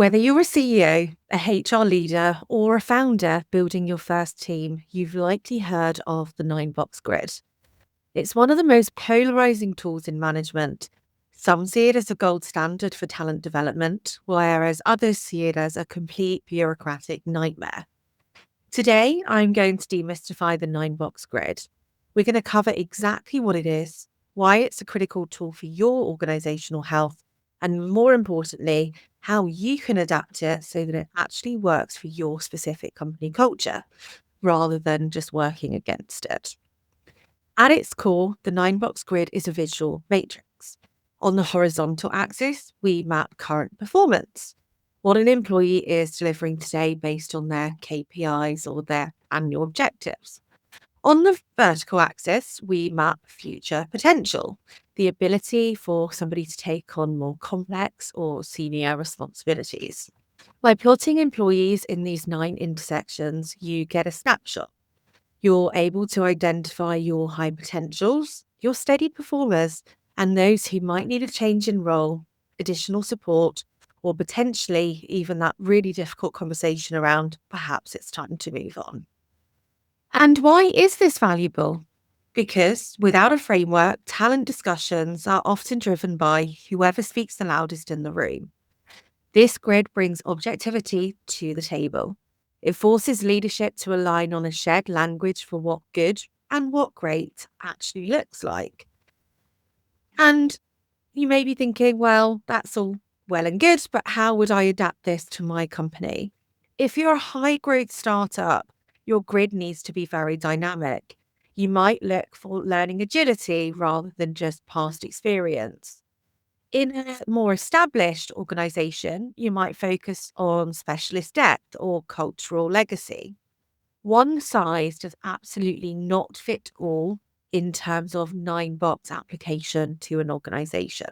Whether you're a CEO, a HR leader, or a founder building your first team, you've likely heard of the 9-box grid. It's one of the most polarizing tools in management. Some see it as a gold standard for talent development, whereas others see it as a complete bureaucratic nightmare. Today, I'm going to demystify the 9-box grid. We're going to cover exactly what it is, why it's a critical tool for your organizational health, and more importantly, how you can adapt it so that it actually works for your specific company culture, rather than just working against it. At its core, the 9-box grid is a visual matrix. On the horizontal axis, we map current performance, what an employee is delivering today based on their KPIs or their annual objectives. On the vertical axis, we map future potential, the ability for somebody to take on more complex or senior responsibilities. By plotting employees in these 9 intersections, you get a snapshot. You're able to identify your high potentials, your steady performers, and those who might need a change in role, additional support, or potentially even that really difficult conversation around perhaps it's time to move on. And why is this valuable? Because without a framework, talent discussions are often driven by whoever speaks the loudest in the room. This grid brings objectivity to the table. It forces leadership to align on a shared language for what good and what great actually looks like. And you may be thinking, well, that's all well and good, but how would I adapt this to my company? If you're a high growth startup, your grid needs to be very dynamic. You might look for learning agility rather than just past experience. In a more established organization, you might focus on specialist depth or cultural legacy. One size does absolutely not fit all in terms of 9-box application to an organization.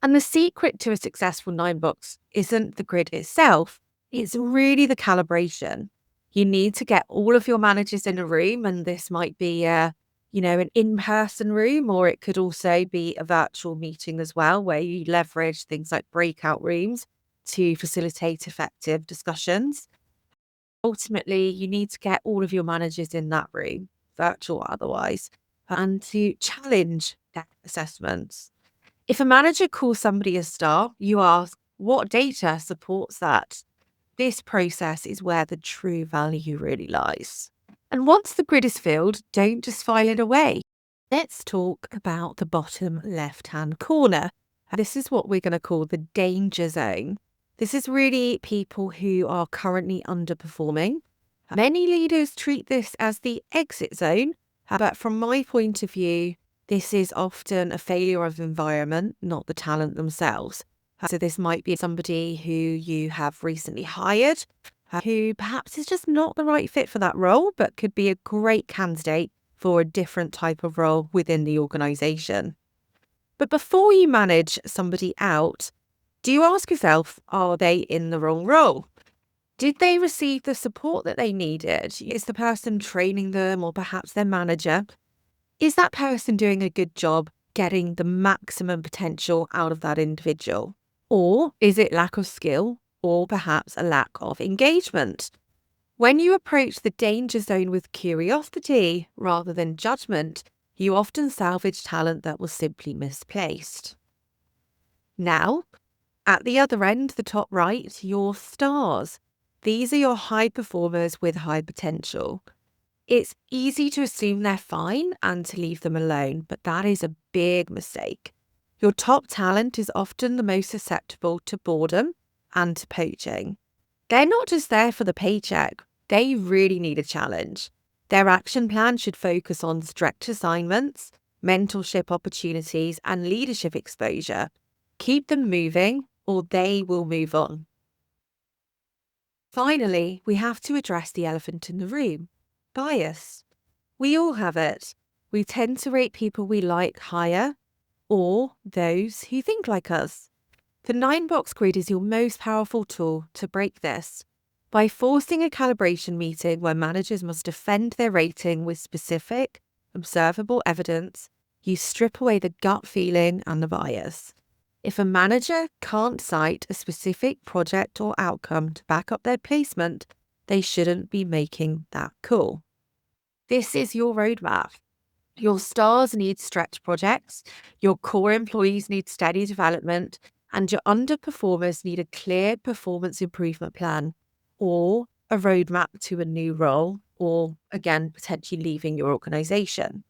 And the secret to a successful 9-box isn't the grid itself, it's really the calibration. You need to get all of your managers in a room, and this might be an in-person room, or it could also be a virtual meeting as well, where you leverage things like breakout rooms to facilitate effective discussions. Ultimately, you need to get all of your managers in that room, virtual or otherwise, and to challenge their assessments. If a manager calls somebody a star, you ask, what data supports that? This process is where the true value really lies. And once the grid is filled, don't just file it away. Let's talk about the bottom left-hand corner. This is what we're going to call the danger zone. This is really people who are currently underperforming. Many leaders treat this as the exit zone, but from my point of view, this is often a failure of environment, not the talent themselves. So this might be somebody who you have recently hired, who perhaps is just not the right fit for that role, but could be a great candidate for a different type of role within the organization. But before you manage somebody out, do you ask yourself, are they in the wrong role? Did they receive the support that they needed? Is the person training them, or perhaps their manager? Is that person doing a good job getting the maximum potential out of that individual? Or is it lack of skill, or perhaps a lack of engagement? When you approach the danger zone with curiosity rather than judgment, you often salvage talent that was simply misplaced. Now, at the other end, the top right, your stars. These are your high performers with high potential. It's easy to assume they're fine and to leave them alone, but that is a big mistake. Your top talent is often the most susceptible to boredom and to poaching. They're not just there for the paycheck, they really need a challenge. Their action plan should focus on stretch assignments, mentorship opportunities, and leadership exposure. Keep them moving, or they will move on. Finally, we have to address the elephant in the room. Bias. We all have it. We tend to rate people we like higher, or those who think like us. The 9-box grid is your most powerful tool to break this. By forcing a calibration meeting where managers must defend their rating with specific, observable evidence, you strip away the gut feeling and the bias. If a manager can't cite a specific project or outcome to back up their placement, they shouldn't be making that call. This is your roadmap. Your stars need stretch projects, your core employees need steady development, and your underperformers need a clear performance improvement plan or a roadmap to a new role, or again, potentially leaving your organization.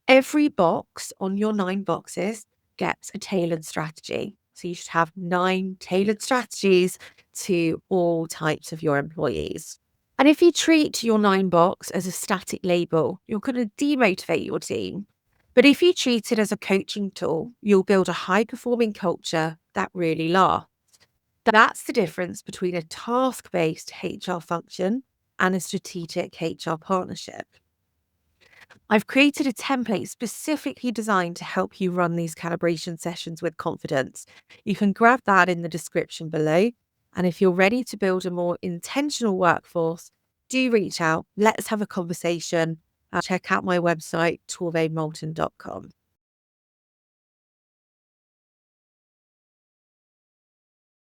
Every box on your 9 boxes gets a tailored strategy. So you should have 9 tailored strategies to all types of your employees. And if you treat your 9 box as a static label, you're going to demotivate your team. But if you treat it as a coaching tool, you'll build a high performing culture that really lasts. That's the difference between a task based HR function and a strategic HR partnership. I've created a template specifically designed to help you run these calibration sessions with confidence. You can grab that in the description below. And if you're ready to build a more intentional workforce, do reach out. Let's have a conversation. Check out my website, torvemoulton.com.